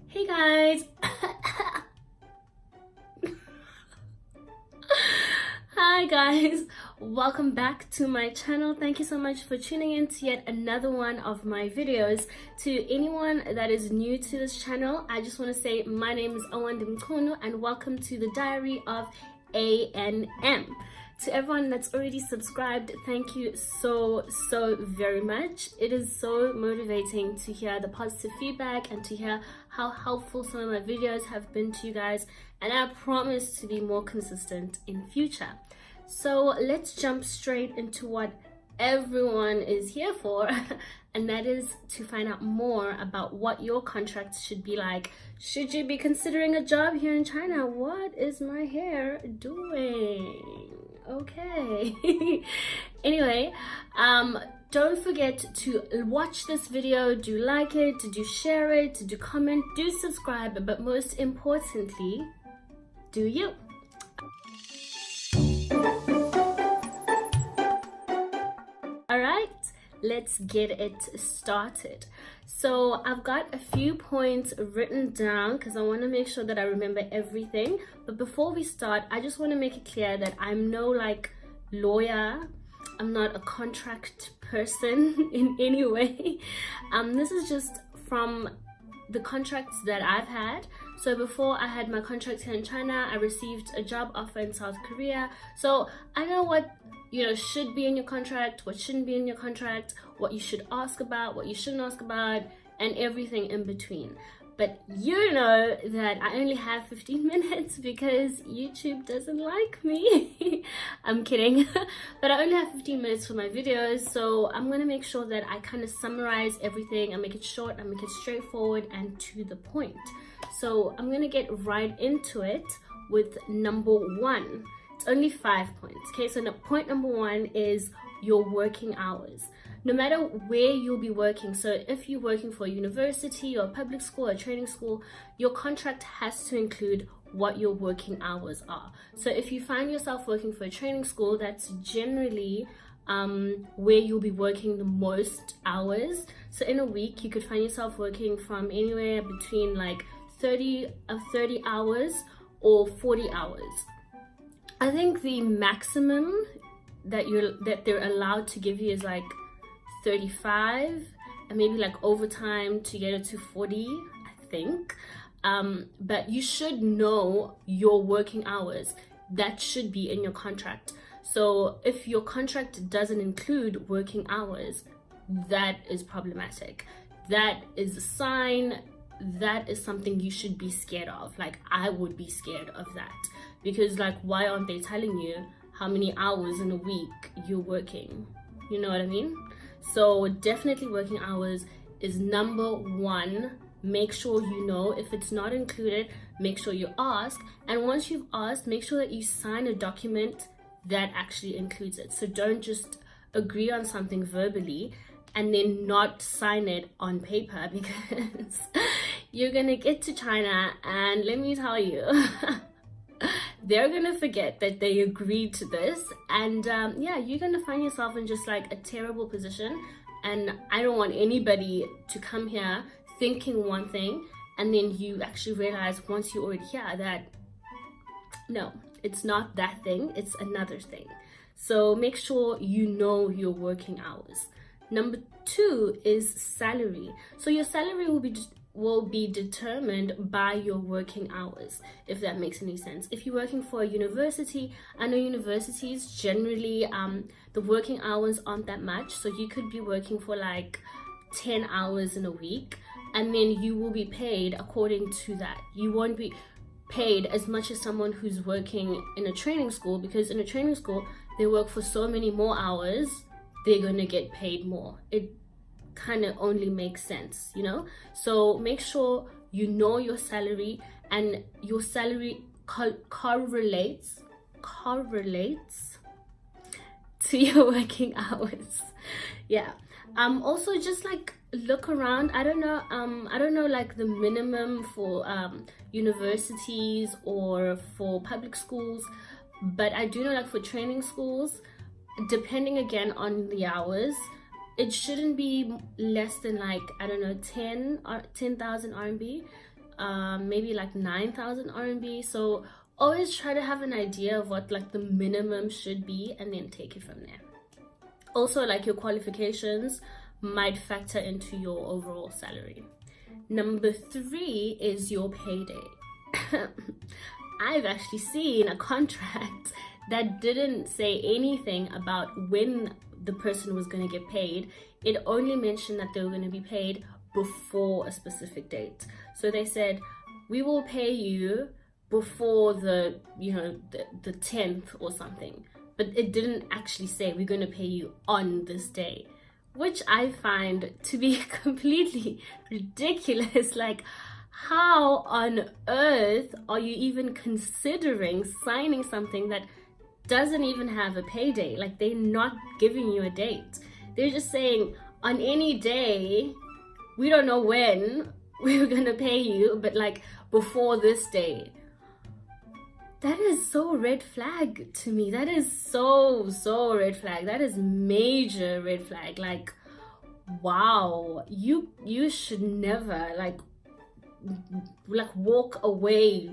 Hey guys! Hi guys! Welcome back to my channel. Thank you so much for tuning in to yet another one of my videos. To anyone that is new to this channel, I just want to say my name is Owandi Mkono and welcome to the Diary of ANM. To everyone that's already subscribed, thank you so very much. It is so motivating to hear the positive feedback and to hear how helpful some of my videos have been to you guys, and I promise to be more consistent in future. So let's jump straight into what everyone is here for and that is to find out more about what your contract should be like. Should you be considering a job here in China? What is my hair doing? Okay. Anyway, don't forget to watch this video, do like it, do share it, do comment, do subscribe, but most importantly, do you. Alright, let's get it started. So I've got a few points written down because I want to make sure that I remember everything. But before we start, I just want to make it clear that I'm no lawyer. I'm not a contract person in any way. This is just from the contracts that I've had. So before I had my contract here in China, I received a job offer in South Korea. So I know what should be in your contract, what shouldn't be in your contract, what you should ask about, what you shouldn't ask about, and everything in between. But you know that I only have 15 minutes because YouTube doesn't like me. I'm kidding. But I only have 15 minutes for my videos, so I'm going to make sure that I kind of summarize everything and make it short and make it straightforward and to the point. So I'm going to get right into it with number one. It's only 5 points. Okay, so point number one is your working hours. No matter where you'll be working, so if you're working for a university or a public school or a training school, your contract has to include what your working hours are. So if you find yourself working for a training school, that's generally where you'll be working the most hours. So in a week, you could find yourself working from anywhere between 30 hours or 40 hours. I think the maximum that they're allowed to give you is 35, and maybe overtime to get it to 40, I think. But you should know your working hours. That should be in your contract. So if your contract doesn't include working hours, that is problematic. That is a sign. That is something you should be scared of. I would be scared of that. Because why aren't they telling you how many hours in a week you're working? You know what I mean? So definitely working hours is number one. Make sure you know. If it's not included, make sure you ask. And once you've asked, make sure that you sign a document that actually includes it. So don't just agree on something verbally and then not sign it on paper, because you're gonna get to China and let me tell you, they're gonna forget that they agreed to this, and yeah, you're gonna find yourself in just a terrible position. And I don't want anybody to come here thinking one thing and then you actually realize once you're already here that no, it's not that thing, it's another thing. So make sure you know your working hours. Number two is salary. So your salary will be determined by your working hours, if that makes any sense. If you're working for a university, I know universities generally the working hours aren't that much, so you could be working for 10 hours in a week, and then you will be paid according to that. You won't be paid as much as someone who's working in a training school, because in a training school they work for so many more hours, they're gonna get paid more. It kind of only makes sense, so make sure you know your salary, and your salary correlates to your working hours. Yeah. Also just look around. I don't know the minimum for universities or for public schools, but I do know for training schools, depending again on the hours, it shouldn't be less than 10,000 RMB. maybe like 9,000 RMB. So always try to have an idea of what like the minimum should be and then take it from there. Also, like your qualifications might factor into your overall salary. Number 3 is your payday. I've actually seen a contract that didn't say anything about when the person was going to get paid. It only mentioned that they were going to be paid before a specific date. So they said, we will pay you before the 10th or something. But it didn't actually say we're going to pay you on this day, which I find to be completely ridiculous. Like, how on earth are you even considering signing something that doesn't even have a payday? Like, they're not giving you a date. They're just saying on any day, we don't know when we're gonna pay you, but like before this day. That is so red flag to me. That is so red flag. That is major red flag. Like, wow, you should never like walk away.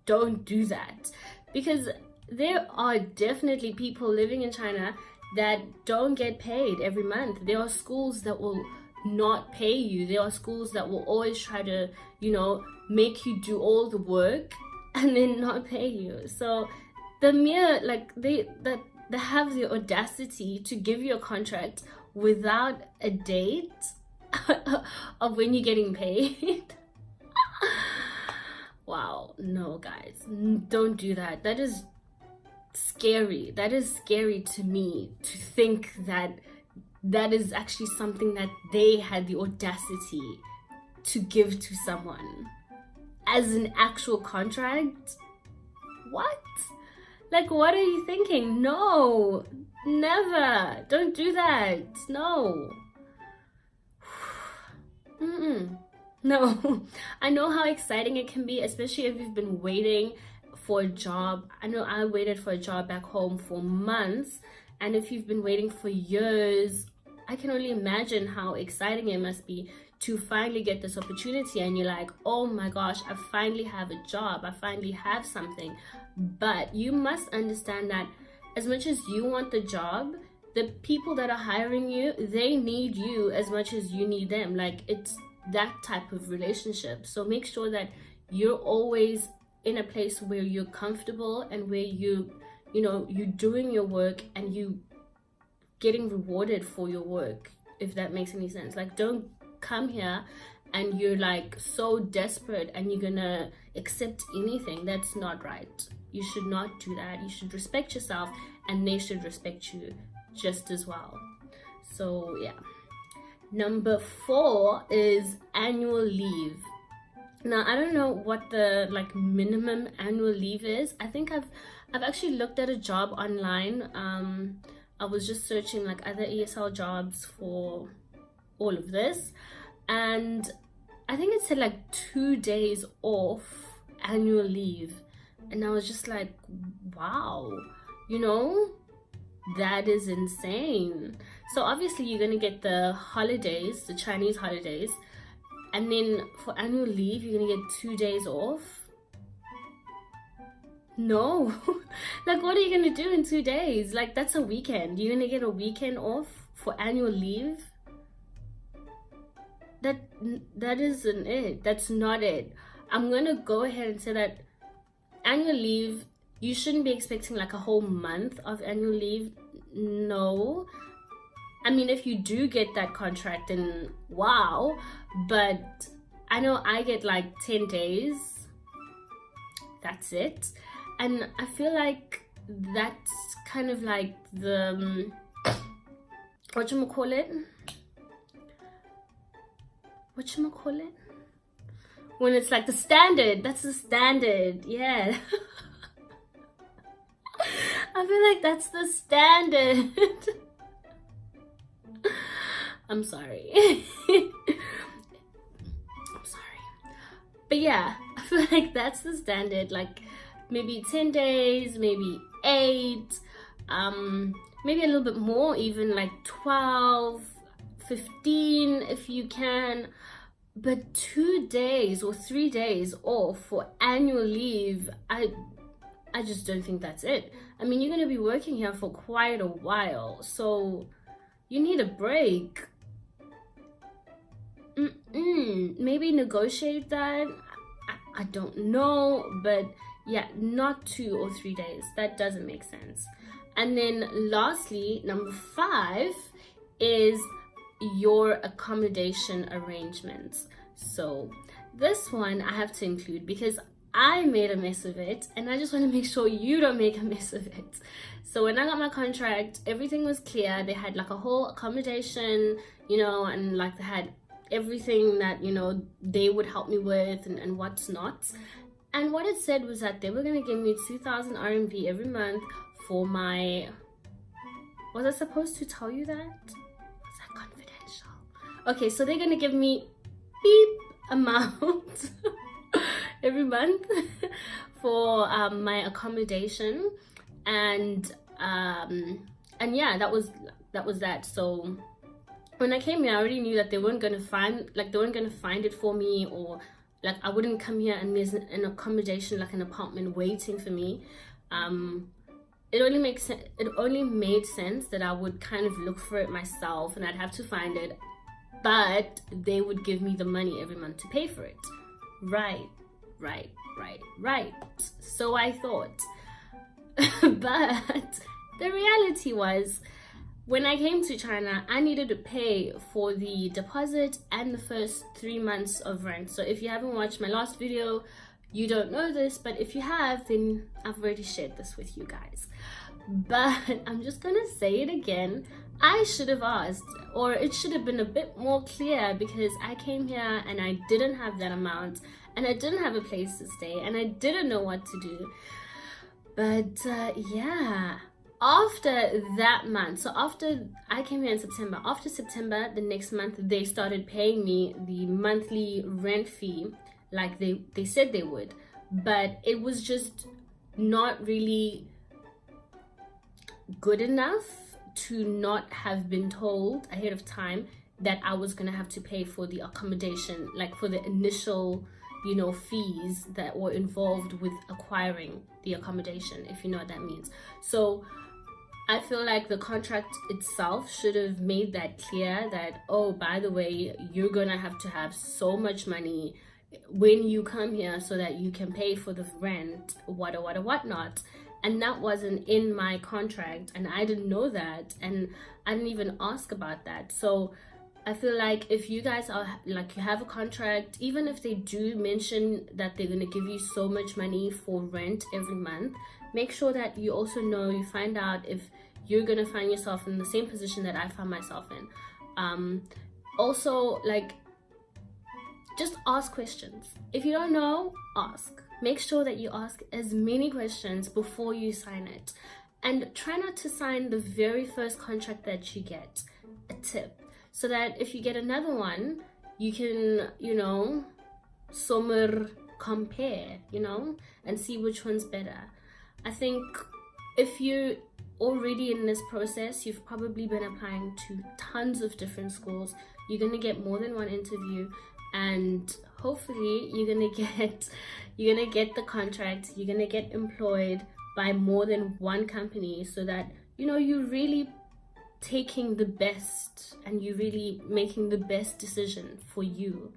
Don't do that, because there are definitely people living in China that don't get paid every month. There are schools that will not pay you. There are schools that will always try to, make you do all the work and then not pay you. So the mere like they have the audacity to give you a contract without a date of when you're getting paid. Wow, no guys, don't do that. That is scary. That is scary to me, to think that that is actually something that they had the audacity to give to someone as an actual contract. What? Like, what are you thinking? No, never. Don't do that. No. No. I know how exciting it can be, especially if you've been waiting for a job. I know I waited for a job back home for months, and if you've been waiting for years, I can only imagine how exciting it must be to finally get this opportunity, and you're like, oh my gosh, I finally have a job, I finally have something. But you must understand that as much as you want the job, the people that are hiring you, they need you as much as you need them. Like, it's that type of relationship. So make sure that you're always in a place where you're comfortable and where you're doing your work and you getting rewarded for your work, if that makes any sense. Like, don't come here and you're like so desperate and you're gonna accept anything. That's not right. You should not do that. You should respect yourself, and they should respect you just as well. So yeah. Number 4 is annual leave. Now, I don't know what the like minimum annual leave is. I think I've actually looked at a job online. I was just searching like other ESL jobs for all of this, and I think it said like 2 days off annual leave, and I was just like, wow, that is insane. So obviously you're gonna get the holidays, the Chinese holidays, and then for annual leave you're gonna get 2 days off. No. Like, what are you gonna do in 2 days? Like, that's a weekend. You're gonna get a weekend off for annual leave? That isn't it. That's not it. I'm gonna go ahead and say that annual leave, you shouldn't be expecting like a whole month of annual leave. No. I mean, if you do get that contract, then wow. But I know I get like 10 days. That's it. And I feel like that's kind of like the whatchamacallit? When it's like the standard. That's the standard. Yeah. I feel like that's the standard. I'm sorry. I'm sorry. But yeah, I feel like that's the standard. Like, maybe 10 days, maybe 8, maybe a little bit more, even like 12, 15 if you can. But 2 days or 3 days off for annual leave, I just don't think that's it. I mean, you're going to be working here for quite a while, so you need a break. Maybe negotiate that. I don't know, but yeah, not 2 or 3 days. That doesn't make sense. And then lastly, number 5 is your accommodation arrangements. So this one I have to include because I made a mess of it, and I just want to make sure you don't make a mess of it. So when I got my contract, everything was clear. They had like a whole accommodation, and like they had everything that they would help me with and what's not. And what it said was that they were going to give me 2,000 RMB every month for my... Was I supposed to tell you that? Was that confidential? Okay, so they're going to give me beep amount every month for my accommodation, and yeah, that was that. So when I came here, I already knew that they weren't going to find it for me, or like I wouldn't come here and there's an accommodation, like an apartment waiting for me. It only made sense that I would kind of look for it myself and I'd have to find it, but they would give me the money every month to pay for it. Right. So I thought. But the reality was, when I came to China, I needed to pay for the deposit and the first 3 months of rent. So if you haven't watched my last video, you don't know this, but if you have, then I've already shared this with you guys. But I'm just gonna say it again. I should have asked, or it should have been a bit more clear, because I came here and I didn't have that amount, and I didn't have a place to stay, and I didn't know what to do. But yeah, after that month, so after I came here in September, after September, the next month, they started paying me the monthly rent fee like they said they would. But it was just not really good enough to not have been told ahead of time that I was gonna have to pay for the accommodation, like for the initial fees that were involved with acquiring the accommodation, if you know what that means. So I feel like the contract itself should have made that clear, that, oh, by the way, you're gonna have to have so much money when you come here so that you can pay for the rent, whatnot. And that wasn't in my contract, and I didn't know that, and I didn't even ask about that. So I feel like if you guys are like, you have a contract, even if they do mention that they're gonna give you so much money for rent every month, make sure that you also know, you find out if you're gonna find yourself in the same position that I found myself in. Also, like, just ask questions. If you don't know, ask. Make sure that you ask as many questions before you sign it, and try not to sign the very first contract that you get. A tip. So that if you get another one, you can, somewhere compare, and see which one's better. I think if you're already in this process, you've probably been applying to tons of different schools. You're going to get more than one interview, and hopefully you're going to get the contract. You're going to get employed by more than one company, so that, you're really taking the best and you're really making the best decision for you.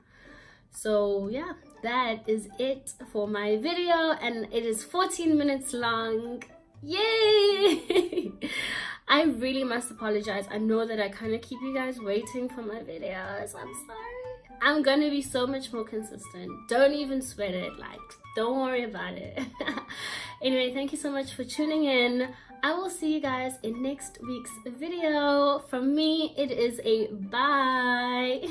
So yeah, that is it for my video, and it is 14 minutes long. Yay! I really must apologize. I know that I kind of keep you guys waiting for my videos. I'm sorry. I'm gonna be so much more consistent. Don't even sweat it. Like, don't worry about it. Anyway, thank you so much for tuning in. I will see you guys in next week's video. From me, it is a bye.